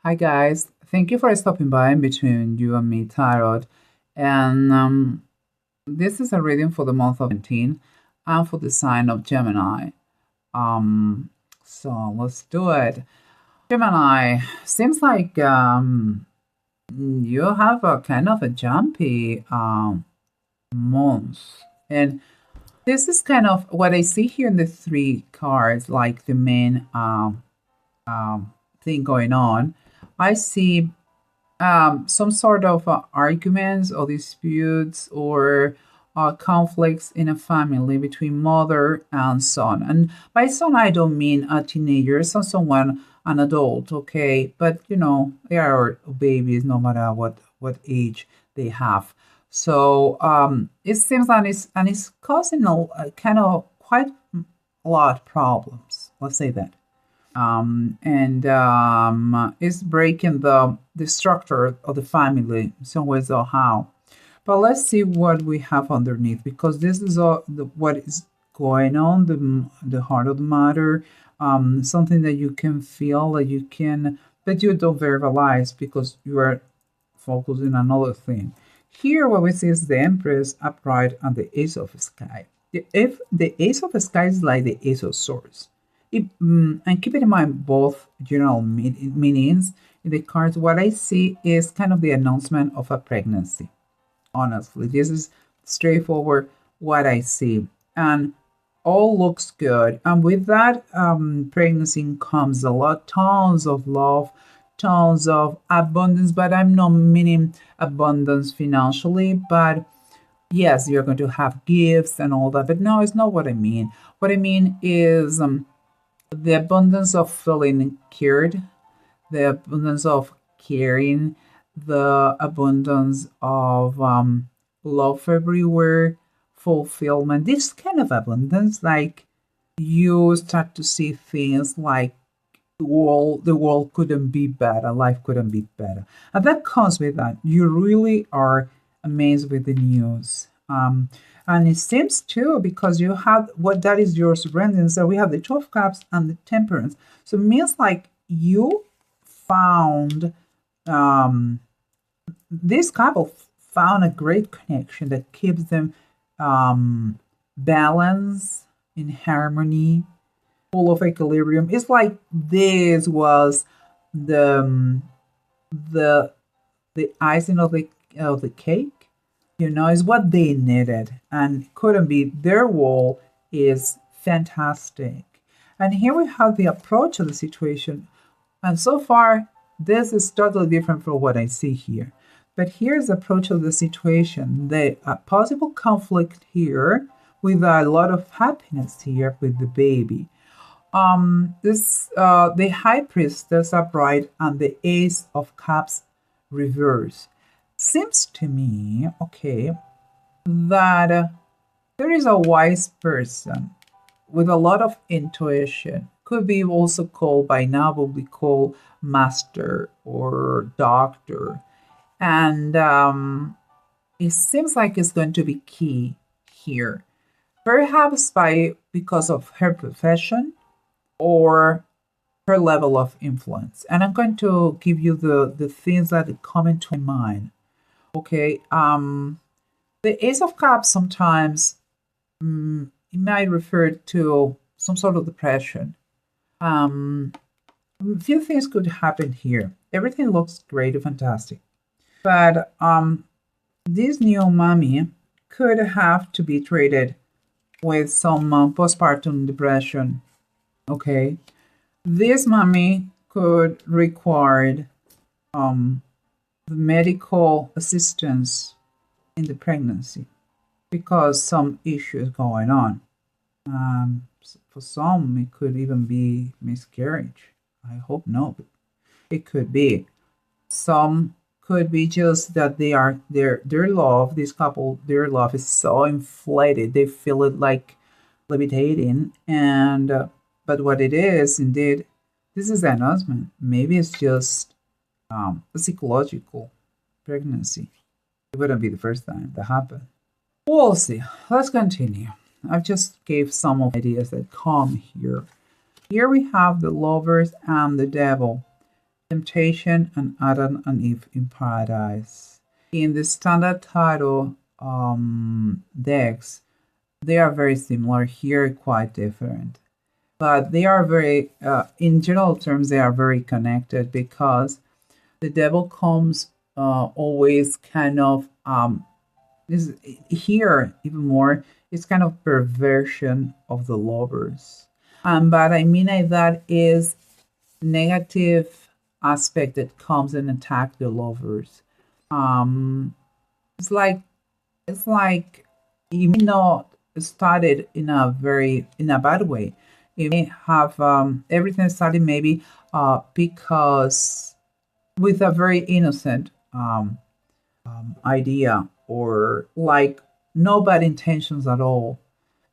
Hi guys, thank you for stopping by in between you and me tarot. And this is a reading for the month of 17 and for the sign of Gemini. So let's do it. Gemini, seems like you have a kind of a jumpy month. And this is kind of what I see here in the three cards, like the main thing going on. I see some sort of arguments or disputes or conflicts in a family between mother and son. And by son, I don't mean a teenager, so someone, an adult, okay? But they are babies no matter what age they have. So it seems and it's causing a kind of quite a lot of problems. Let's say that. And it's breaking the structure of the family some ways or how. But let's see what we have underneath, because this is what is going on, the heart of the matter, something that you can feel, that you don't verbalize because you are focused on another thing. Here, what we see is the Empress upright and the Ace of Sky. If the Ace of Sky is like the Ace of Swords. And keep in mind both general meanings in the cards. What I see is kind of the announcement of a pregnancy. Honestly, this is straightforward what I see, and all looks good. And with that pregnancy comes a lot, tons of love, tons of abundance. But I'm not meaning abundance financially, but yes, you're going to have gifts and all that. But no, it's not what I mean. What I mean is the abundance of feeling cared, the abundance of caring, the abundance of love everywhere, fulfillment. This kind of abundance, like you start to see things like the world couldn't be better, life couldn't be better. And that comes with that. You really are amazed with the news. And it seems too, because you have what that is your surrender. So we have the 12 cups and the temperance. So it means like you found, this couple found a great connection that keeps them balanced, in harmony, full of equilibrium. It's like this was the the icing of the cake. Is what they needed, and couldn't be. Their wall is fantastic. And here we have the approach of the situation. And so far, this is totally different from what I see here. But here's the approach of the situation. The possible conflict here with a lot of happiness here with the baby. The High Priestess upright and the Ace of Cups reverse. Seems to me, okay, that there is a wise person with a lot of intuition. Could be also called by now, will be called master or doctor. And it seems like it's going to be key here. Perhaps because of her profession or her level of influence. And I'm going to give you the things that come into my mind. Okay, the Ace of Cups sometimes it might refer to some sort of depression. A few things could happen here. Everything looks great and fantastic, but this new mommy could have to be treated with some postpartum depression. Okay, this mommy could require the medical assistance in the pregnancy because some issues going on. For some, it could even be miscarriage. I hope no, but it could be. Some could be just that they are their love. This couple, their love is so inflated, they feel it like levitating. And but what it is, indeed, this is an announcement. Maybe it's just a psychological pregnancy. It wouldn't be the first time that happened. We'll see. Let's continue. I've just gave some of the ideas that come here. Here we have the Lovers and the Devil. Temptation and Adam and Eve in Paradise. In the standard tarot decks, they are very similar. Here, quite different. But they are very, in general terms, they are very connected because the devil comes always kind of, is here even more, it's kind of perversion of the lovers. But I mean that is negative aspect that comes and attack the lovers. Um, it's like you may not started in a bad way. You may have everything started maybe because with a very innocent idea or like no bad intentions at all.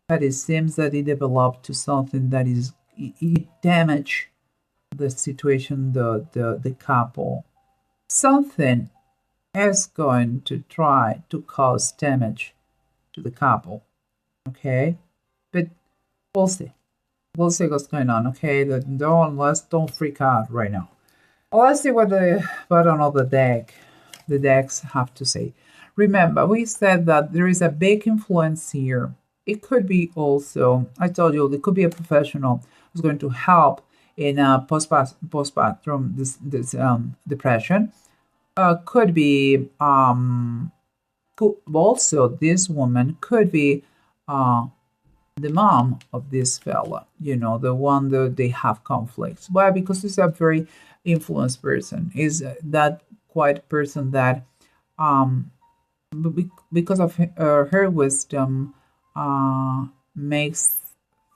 But it seems that it developed to something that is it damage the situation, the couple. Something is going to try to cause damage to the couple. Okay? But we'll see. We'll see what's going on, okay? Don't freak out right now. Let's see what the bottom of the decks have to say. Remember, we said that there is a big influence here. It could be also, I told you, it could be a professional who's going to help in postpartum this depression. Could be also this woman could be the mom of this fella, the one that they have conflicts. Why? Because he's a very influenced person. Is that quite person that because of her wisdom makes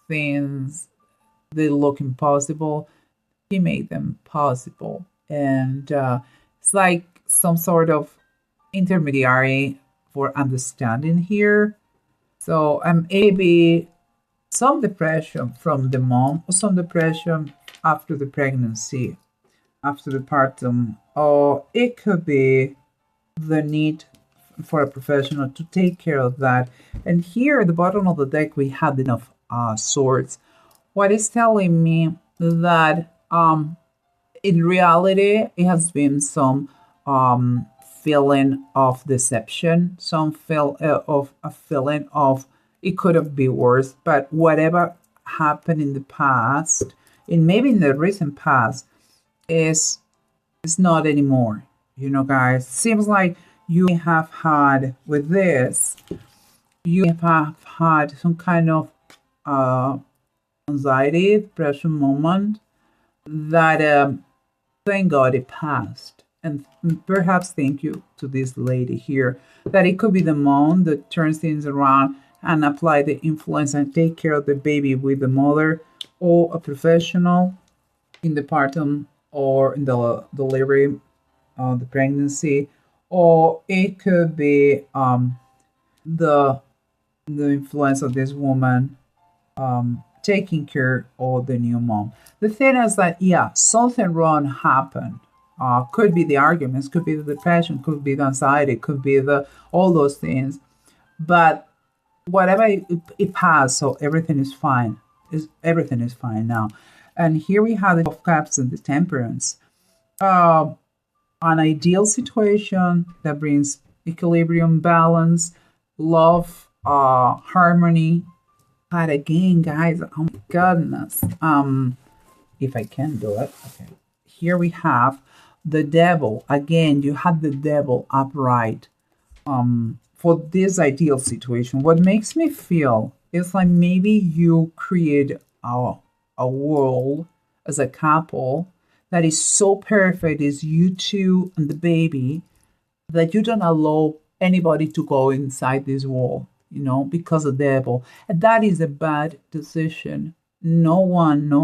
things they look impossible. He made them possible, and it's like some sort of intermediary for understanding here. So maybe some depression from the mom or some depression after the pregnancy, after the partum, or it could be the need for a professional to take care of that. And here at the bottom of the deck, we had enough swords. What is telling me that in reality, it has been some feeling of deception, some feel of a feeling of it could have been worse, but whatever happened in the past, and maybe in the recent past, is not anymore. Guys, seems like you have had with this, you have had some kind of anxiety, depression moment that thank God it passed. And perhaps thank you to this lady here that it could be the mom that turns things around and apply the influence and take care of the baby with the mother, or a professional in the partum or in the delivery, the pregnancy, or it could be the influence of this woman taking care of the new mom. The thing is that something wrong happened. Could be the arguments, could be the depression, could be the anxiety, could be all those things. But whatever it passed, so everything is fine. Everything is fine now. And here we have the of cups and the temperance. An ideal situation that brings equilibrium, balance, love, harmony. But again, guys, oh my goodness. If I can do it, okay. Here we have the devil. Again, you have the devil upright. For this ideal situation, what makes me feel is like maybe you create a world as a couple that is so perfect, is you two and the baby, that you don't allow anybody to go inside this wall, because of the devil. And that is a bad decision. No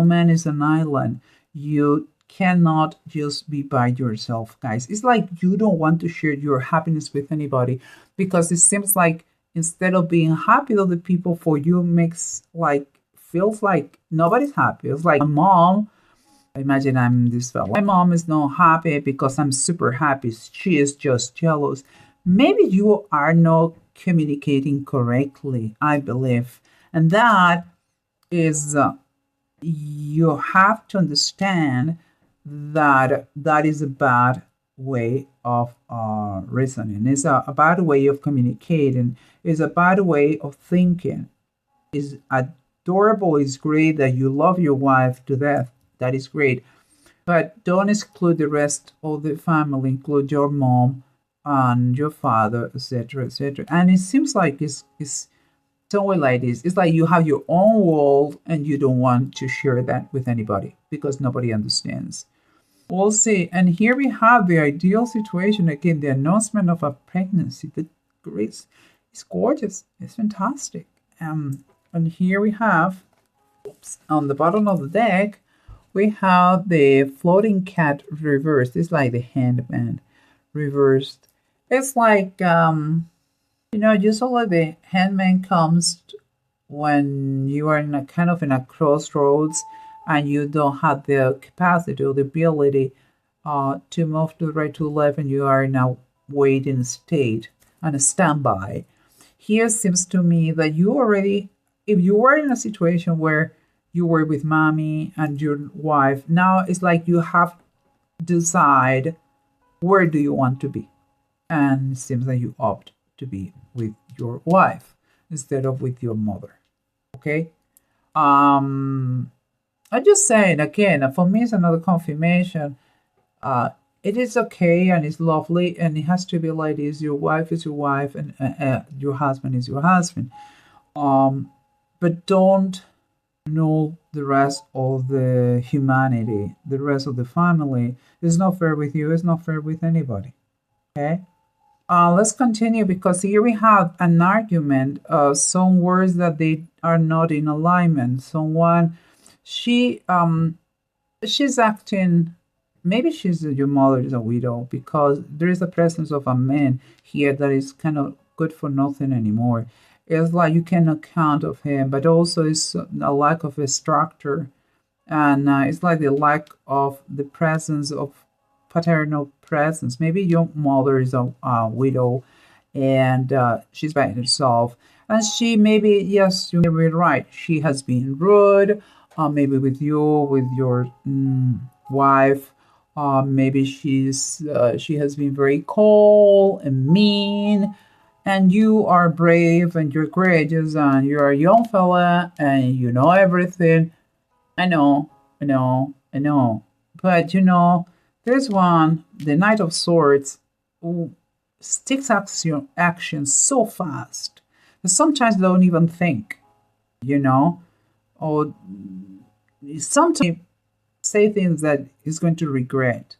man is an island. You cannot just be by yourself, guys. It's like you don't want to share your happiness with anybody, because it seems like instead of being happy, other people for you feels like nobody's happy. It's like my mom. Imagine I'm this fellow. My mom is not happy because I'm super happy. She is just jealous. Maybe you are not communicating correctly, I believe. And that is, you have to understand that is a bad way of reasoning. It's a bad way of communicating. It's a bad way of thinking. It's adorable. It's great that you love your wife to death. That is great. But don't exclude the rest of the family, include your mom and your father, etc., etc. And it seems like it's somewhere like this. It's like you have your own world and you don't want to share that with anybody because nobody understands. We'll see. And here we have the ideal situation again, the announcement of a pregnancy. The grace is gorgeous. It's fantastic. And here we have, on the bottom of the deck, we have the floating cat reversed. It's like the handman reversed. It's like, usually the handman comes when you are in a kind of in a crossroads and you don't have the capacity or the ability to move to the right, to the left, and you are in a waiting state and a standby. Here seems to me that you already, if you were in a situation where you were with mommy and your wife, now it's like you have to decide where do you want to be. And it seems that you opt to be with your wife instead of with your mother. Okay? I'm just saying again, for me it's another confirmation. It is okay and it's lovely and it has to be like this. Your wife is your wife and your husband is your husband. But don't know the rest of the humanity, the rest of the family. It's not fair with you. It's not fair with anybody. Okay? Let's continue because here we have an argument of some words that they are not in alignment. Someone, she's acting, maybe your mother is a widow because there is a presence of a man here that is kind of good for nothing anymore. It's like you cannot count of him, but also it's a lack of a structure. And it's like the lack of the presence of paternal presence. Maybe your mother is a widow and she's by herself. And she maybe, yes, you're right, she has been rude, maybe with you, with your wife. Maybe she has been very cold and mean. And you are brave and you're courageous and you're a young fella and you know everything. I know. But there's one, the Knight of Swords, who takes action so fast that sometimes they don't even think, or sometimes say things that he's going to regret.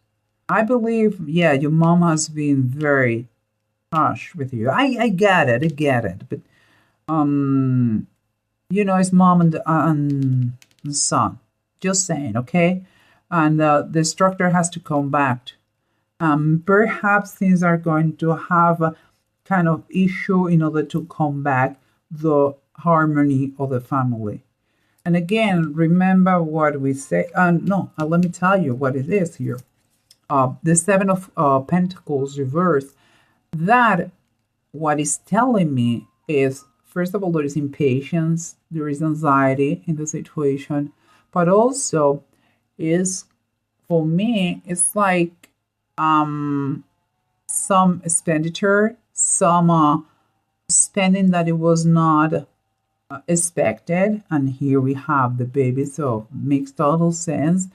I believe, yeah, your mom has been very harsh with you. I get it, but it's mom and son. Just saying, okay? And the structure has to come back. Perhaps things are going to have a kind of issue in order to come back the harmony of the family. And again, remember what we say. Let me tell you what it is here. The Seven of Pentacles reversed. That what is telling me is, first of all, there is impatience, there is anxiety in the situation, but also is, for me, it's like some expenditure, some spending that it was not expected, and here we have the baby, so makes total sense.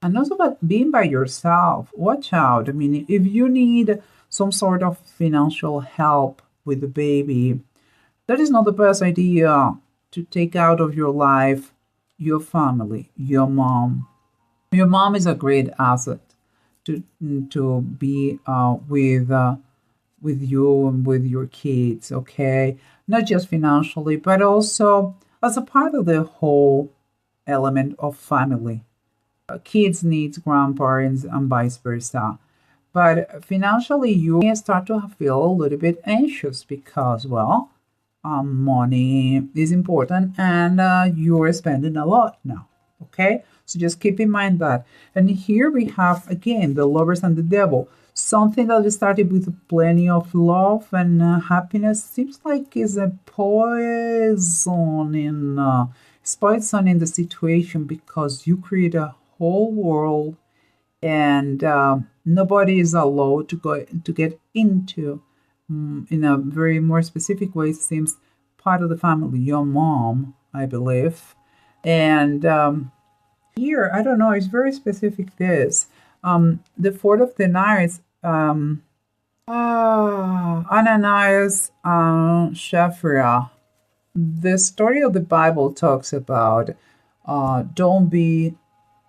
And also about being by yourself. Watch out. I mean, if you need some sort of financial help with the baby, that is not the best idea to take out of your life your family, your mom. Your mom is a great asset to be with you and with your kids, okay? Not just financially, but also as a part of the whole element of family. Kids need grandparents and vice versa. But financially, you may start to feel a little bit anxious because, money is important and you're spending a lot now. Okay? So just keep in mind that. And here we have, again, the lovers and the devil. Something that started with plenty of love and happiness seems like is a poison in the situation because you create a whole world, and nobody is allowed to get into, in a very more specific way, seems part of the family, your mom, I believe. And here, I don't know, it's very specific. This the fourth of the knives, Ananias, Shafra. The story of the Bible talks about don't be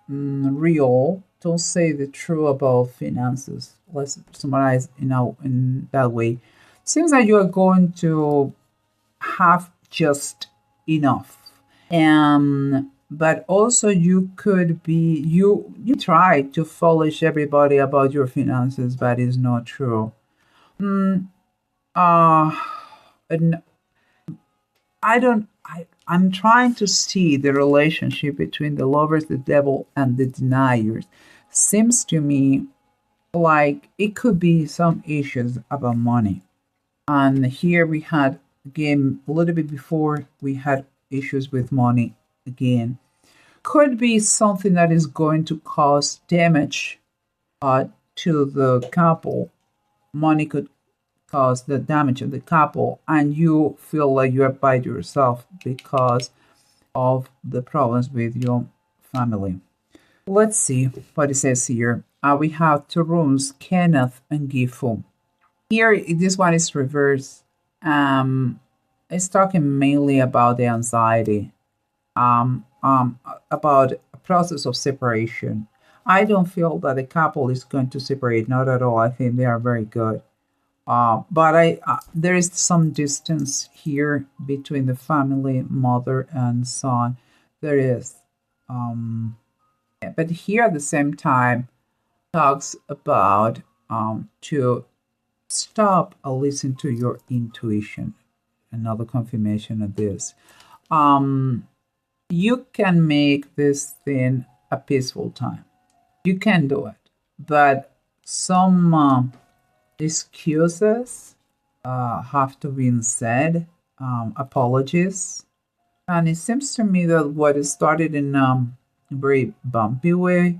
real, don't say the truth about finances. Let's summarize, in that way. Seems like you are going to have just enough. But also you could be, you try to foolish everybody about your finances, but it's not true. Mm, uh, and I'm trying to see the relationship between the lovers, the devil, and the deniers. Seems to me like it could be some issues about money. And here we had, again, a little bit before, we had issues with money again. Could be something that is going to cause damage to the couple. Money could cause the damage of the couple, and you feel like you're by yourself because of the problems with your family. Let's see what it says here. We have two rooms, Kenneth and Gifu. Here, this one is reversed. It's talking mainly about the anxiety, about a process of separation. I don't feel that the couple is going to separate, not at all. I think they are very good. But there is some distance here between the family, mother and son. There is. But here at the same time talks about to stop and listen to your intuition. Another confirmation of this. You can make this thing a peaceful time. You can do it. But some excuses have to be said, apologies. And it seems to me that what it started in a very bumpy way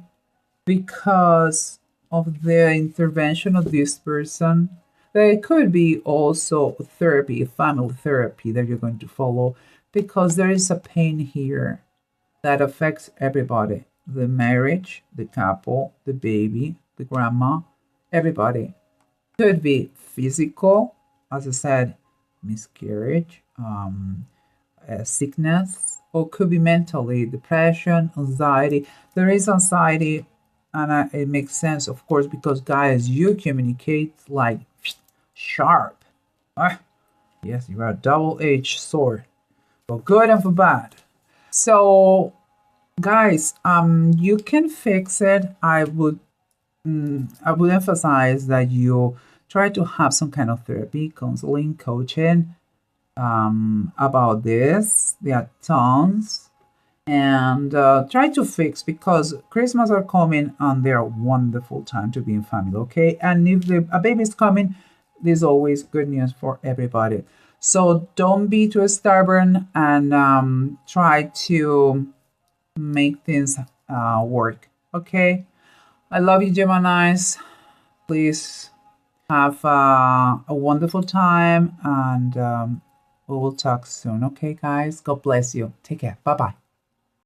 because of the intervention of this person. There could be also therapy, family therapy that you're going to follow because there is a pain here that affects everybody. The marriage, the couple, the baby, the grandma, everybody. Could be physical, as I said, miscarriage, sickness, or could be mentally, depression, anxiety. There is anxiety, and it makes sense, of course, because guys, you communicate like sharp. Yes, you are a double-edged sword, for good and for bad. So, guys, you can fix it. I would emphasize that you try to have some kind of therapy, counseling, coaching about this. There are tons. And try to fix because Christmas are coming and they're a wonderful time to be in family, okay? And if a baby is coming, there's always good news for everybody. So don't be too stubborn and try to make things work, okay? I love you, Geminis. Please have a wonderful time and we will talk soon, okay, guys? God bless you. Take care. Bye-bye.